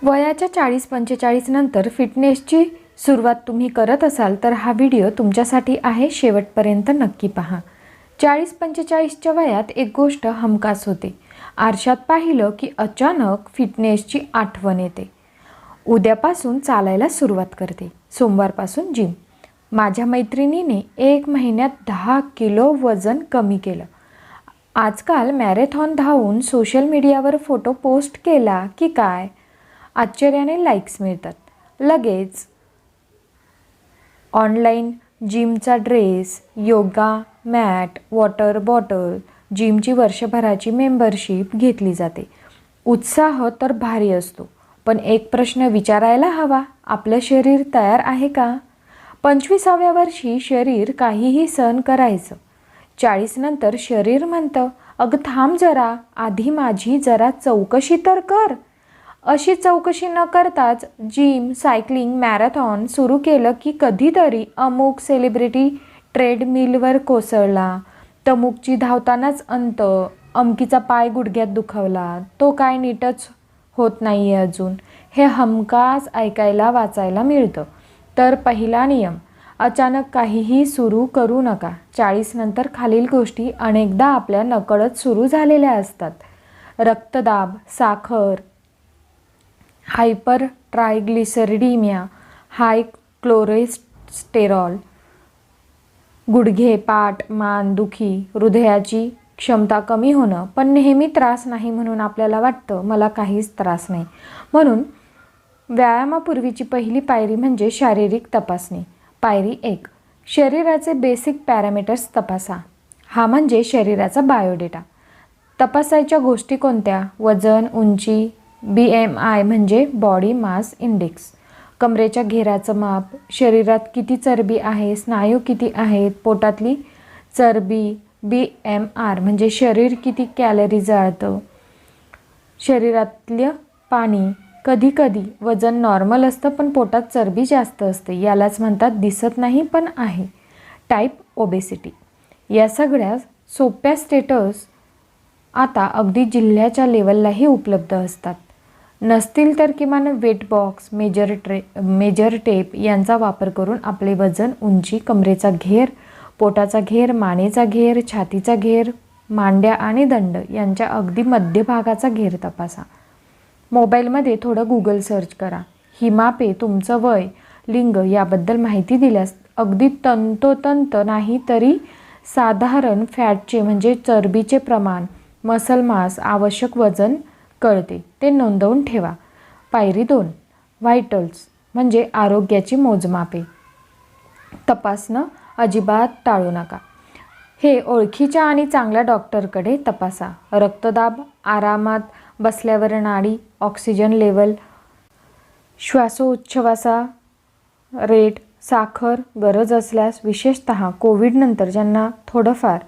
वयाच्या 40-45 नंतर फिटनेसची सुरुवात तुम्ही करत असाल तर हा व्हिडिओ तुमच्यासाठी आहे. शेवटपर्यंत नक्की पहा. 40-45च्या वयात एक गोष्ट हमखास होते. आरशात पाहिलं की अचानक फिटनेसची आठवण येते. उद्यापासून चालायला सुरुवात करते. सोमवारपासून जिम. माझ्या मैत्रिणीने 1 महिन्यात 10 किलो वजन कमी केलं. आजकाल मॅरेथॉन धावून सोशल मीडियावर फोटो पोस्ट केला की काय आश्चर्याने लाईक्स मिळतात. लगेच ऑनलाईन जिमचा dress, yoga mat, water bottle, जिमची वर्षभराची मेंबरशिप घेतली जाते. उत्साह तर भारी असतो, पण एक प्रश्न विचारायला हवा, आपलं शरीर तयार आहे का? 25व्या वर्षी शरीर काहीही सहन करायचं. 40 नंतर शरीर म्हणतं, अगं थांब जरा, आधी माझी जरा चौकशी तर कर. अशी चौकशी न करताच जिम, सायकलिंग, मॅरेथॉन सुरू केलं की कधीतरी अमुक सेलिब्रिटी ट्रेडमिलवर कोसळला, तमुकची धावतानाच अंत, अमकीचा पाय गुडघ्यात दुखावला, तो काय नीटच होत नाही आहे अजून, हे हमखास ऐकायला वाचायला मिळतं. तर पहिला नियम, अचानक काहीही सुरू करू नका. 40 नंतर खालील गोष्टी अनेकदा आपल्या नकळत सुरू झालेल्या असतात. रक्तदाब, साखर, हायपर ट्रायग्लिसरिडीमिया, हाय कोलेस्टेरॉल, गुडघे, पाठ, मान दुखी, हृदयाची क्षमता कमी होणं. पण नेहमी त्रास नाही म्हणून आपल्याला वाटतं मला काहीच त्रास नाही. म्हणून व्यायामापूर्वीची पहिली पायरी म्हणजे शारीरिक तपासणी. पायरी 1, शरीराचे बेसिक पॅरामीटर्स तपासा. हा म्हणजे शरीराचा बायोडेटा. तपासायच्या गोष्टी कोणत्या? वजन, उंची, BMI म्हणजे बॉडी मास इंडेक्स, कमरेच्या घेराचं माप, शरीरात किती चरबी आहे, स्नायू किती आहेत, पोटातली चरबी, BMR म्हणजे शरीर किती कॅलरी जाळतं, शरीरातलं पाणी. कधी कधी वजन नॉर्मल असतं पण पोटात चरबी जास्त असते, यालाच म्हणतात दिसत नाही पण आहे, टाईप ओबेसिटी. या सगळ्या सोप्या स्टेटस आता अगदी जिल्ह्याच्या लेवललाही उपलब्ध असतात. नसतील तर किमान वेट बॉक्स, मेजर टेप यांचा वापर करून आपले वजन, उंची, कमरेचा घेर, पोटाचा घेर, मानेचा घेर, छातीचा घेर, मांड्या आणि दंड यांच्या अगदी मध्यभागाचा घेर तपासा. मोबाईलमध्ये थोडं गूगल सर्च करा. ही मापे तुमचं वय, लिंग याबद्दल माहिती दिल्यास अगदी तंतोतंत नाही तरी साधारण फॅटचे म्हणजे चरबीचे प्रमाण, मसल मास, आवश्यक वजन कळते. ते नोंदवून ठेवा. पायरी 2, व्हायटल्स म्हणजे आरोग्याची मोजमापे तपासणं अजिबात टाळू नका. हे ओळखीच्या आणि चांगल्या डॉक्टरकडे तपासा. रक्तदाब, आरामात बसल्यावर नाडी, ऑक्सिजन लेवल, श्वासोच्छवासा रेट, साखर, गरज असल्यास विशेषतः कोविडनंतर ज्यांना थोडंफार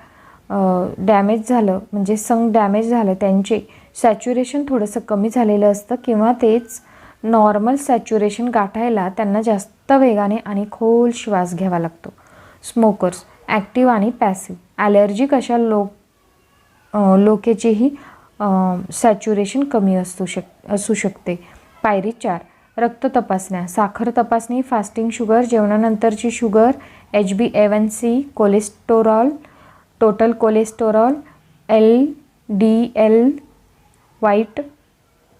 डॅमेज झालं म्हणजे संग डॅमेज झालं त्यांचे सॅच्युरेशन थोडंसं कमी झालेलं असतं किंवा तेच नॉर्मल सॅच्युरेशन गाठायला त्यांना जास्त वेगाने आणि खोल श्वास घ्यावा लागतो. स्मोकर्स, ॲक्टिव्ह आणि पॅसिव्ह, ॲलर्जिक अशा लोकेचेही सॅच्युरेशन कमी असू शकते. पायरी 4, रक्त तपासण्या. साखर तपासणी, फास्टिंग शुगर, जेवणानंतरची sugar, HbA1c, cholesterol, total cholesterol, LDL, वाईट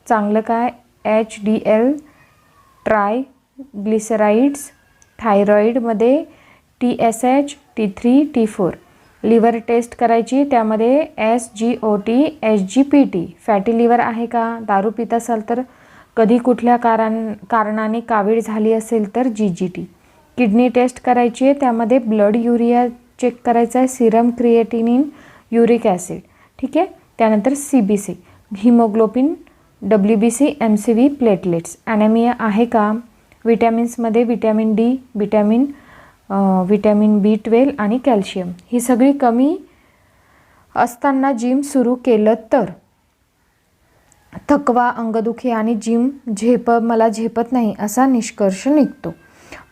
चांगलं काय, HDL, ट्रायग्लिसराइड्स, थायरॉईडमध्ये TSH, T3, T4. Liver test करायची, त्यामध्ये SGOT, SGPT. फॅटी लिव्हर आहे का? दारू पित असाल तर, कधी कुठल्या कारणाने कावीळ झाली असेल तर GGT. किडनी टेस्ट करायची आहे, त्यामध्ये ब्लड युरिया चेक करायचा आहे, सिरम क्रिएटिनिन, युरिक ॲसिड. ठीक आहे. त्यानंतर CBC, haemoglobin, WBC, MCV, platelets. Anaemia आहे का? विटॅमिन्समध्ये विटॅमिन D, विटॅमिन B12 आणि कॅल्शियम ही सगळी कमी असताना जिम सुरू केलं तर थकवा, अंगदुखी आणि जिम मला झेपत नाही असा निष्कर्ष निघतो.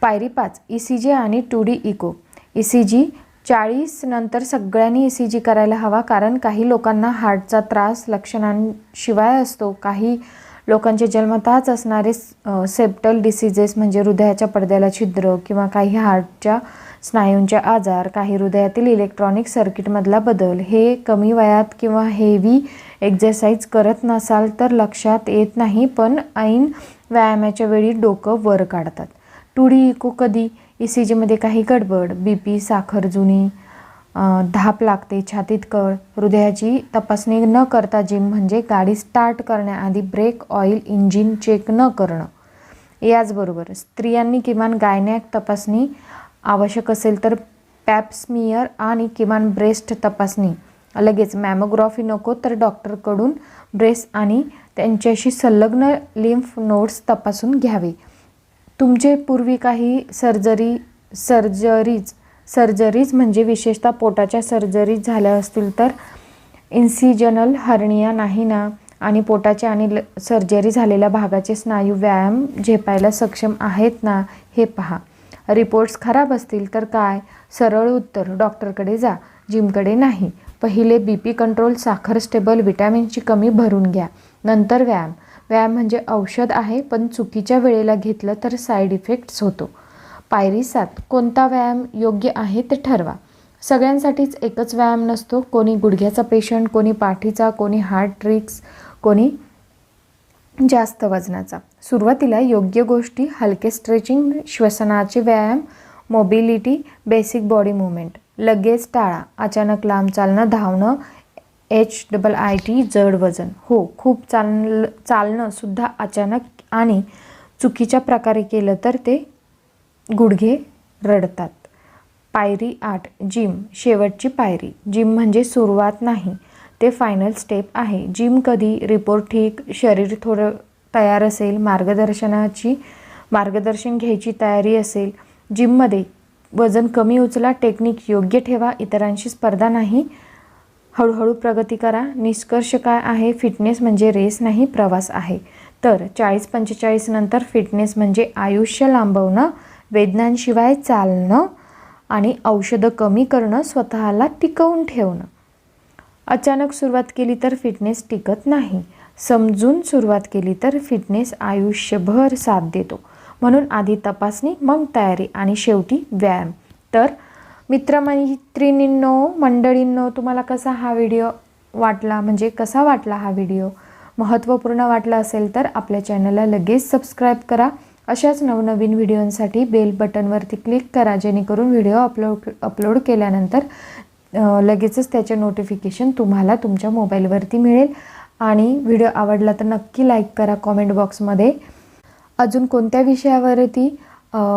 पायरी 5, ECG आणि 2D इको. ECG 40 नंतर सगळ्यांनी ECG करायला हवा, कारण काही लोकांना हार्टचा त्रास लक्षणांशिवाय असतो, काही लोकांचे जन्मतःच असणारे सेप्टल डिसीजेस म्हणजे हृदयाच्या पडद्याला छिद्र किंवा काही हार्टच्या स्नायूंचे आजार, काही हृदयातील इलेक्ट्रॉनिक सर्किटमधला बदल हे कमी वयात किंवा हेवी एक्झरसाइज करत नसाल तर लक्षात येत नाही, पण ऐन व्यायामाच्या वेळी डोकं वर काढतात. 2D इको कधी? ECGमध्ये काही गडबड, BP, साखर जुनी, धाप लागते, छातीत कळ, हृदयाची तपासणी न करता जिम म्हणजे गाडी स्टार्ट करण्याआधी ब्रेक ऑइल इंजिन चेक न करणं. याचबरोबर स्त्रियांनी किमान गायनॅक तपासणी, आवश्यक असेल तर पॅप्समियर आणि किमान ब्रेस्ट तपासणी, लगेच मॅमोग्राफी नको तर डॉक्टरकडून ब्रेस्ट आणि त्यांच्याशी संलग्न लिम्फ नोड्स तपासून घ्यावे. तुमचे पूर्वी काही सर्जरीज म्हणजे विशेषतः पोटाच्या सर्जरीज झाल्या असतील तर इन्सिजनल हर्निया नाही ना, आणि पोटाचे आणि सर्जरी झालेल्या भागाचे स्नायू व्यायाम झेपायला सक्षम आहेत ना हे पहा. रिपोर्ट्स खराब असतील तर काय? सरळ उत्तर डॉक्टरकडे जा, जिमकडे नाही. पहिले BP कंट्रोल, साखर स्टेबल, विटॅमिनची कमी भरून घ्या, नंतर व्यायाम. व्यायाम म्हणजे औषध आहे, पण चुकीच्या वेळेला घेतलं तर साईड इफेक्ट्स होतो. पायरी 7, कोणता व्यायाम योग्य आहे ते ठरवा. सगळ्यांसाठीच एकच व्यायाम नसतो. कोणी गुडघ्याचा पेशंट, कोणी पाठीचा, कोणी हार्ट ट्रिक्स, कोणी जास्त वजनाचा. सुरुवातीला योग्य गोष्टी: हलके स्ट्रेचिंग, श्वसनाचे व्यायाम, मोबिलिटी, बेसिक बॉडी मुवमेंट. लगेच टाळा अचानक लांब चालणं, धावणं, HIIT, जड वजन. हो, खूप चालणं सुद्धा अचानक आणि चुकीच्या प्रकारे केलं तर ते गुडघे रडतात. पायरी 8, जिम, शेवटची पायरी. जिम म्हणजे सुरुवात नाही, ते फायनल स्टेप आहे. जिम कधी? रिपोर्ट ठीक, शरीर थोडं तयार असेल, मार्गदर्शन घ्यायची तयारी असेल. जिममध्ये वजन कमी उचला, टेक्निक योग्य ठेवा, इतरांशी स्पर्धा नाही, हळूहळू प्रगती करा. निष्कर्ष काय आहे? फिटनेस म्हणजे रेस नाही, प्रवास आहे. तर 40-45 नंतर फिटनेस म्हणजे आयुष्य लांबवणं, वेदनांशिवाय चालणं आणि औषधं कमी करणं, स्वतःला टिकवून ठेवणं. अचानक सुरुवात केली तर फिटनेस टिकत नाही. समजून सुरुवात केली तर फिटनेस आयुष्यभर साथ देतो. म्हणून आधी तपासणी, मग तयारी आणि शेवटी व्यायाम. तर मित्रमैत्रिणींनो, मंडळींनो, तुम्हाला कसा हा व्हिडिओ वाटला, म्हणजे कसा वाटला हा व्हिडिओ? महत्त्वपूर्ण वाटला असेल तर आपल्या चॅनलला लगेच सबस्क्राईब करा. अशाच नवनवीन व्हिडिओंसाठी बेल बटनवरती क्लिक करा, जेणेकरून व्हिडिओ अपलोड केल्यानंतर लगेचच त्याचे नोटिफिकेशन तुम्हाला तुमच्या मोबाईलवरती मिळेल. आणि व्हिडिओ आवडला तर नक्की लाईक करा कॉमेंट बॉक्समध्ये. अजून कोणत्या विषयावरती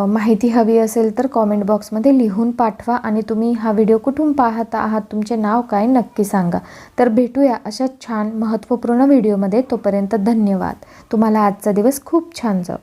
माहिती हवी असेल तर कॉमेंट बॉक्समध्ये लिहून पाठवा. आणि तुम्ही हा व्हिडिओ कुठून पाहता आहात, तुमचे नाव काय, नक्की सांगा. तर भेटूया अशा छान महत्त्वपूर्ण व्हिडिओमध्ये. तोपर्यंत धन्यवाद. तुम्हाला आजचा दिवस खूप छान जाओ.